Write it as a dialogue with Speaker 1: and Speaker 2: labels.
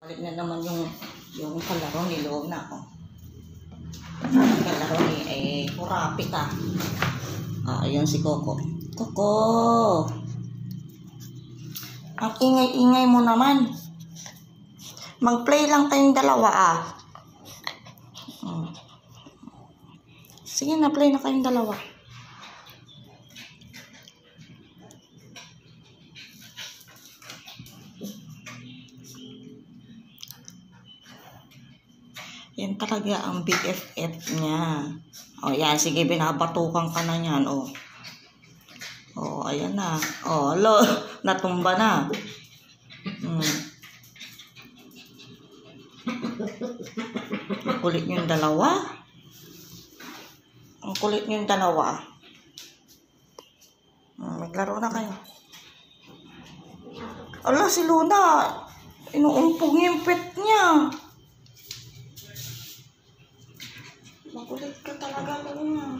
Speaker 1: Balik na naman yung kalaro ni Lona, oh. Kalaro ni, Kurapi ka. Ayun si Coco. Coco! Ang ingay-ingay mo naman. Mag-play lang kayong dalawa, Sige na, play na kayong dalawa. Yan talaga ang BFF niya. Yan. Sige, binabatukan ka na yan, ayan na. Lo, natumba na. Ang kulit niyong dalawa. Ang kulit niyong dalawa. Maglaro na kayo. Ala, si Luna. Inuumpog yung pet niya. Makulit ka talaga, Luna.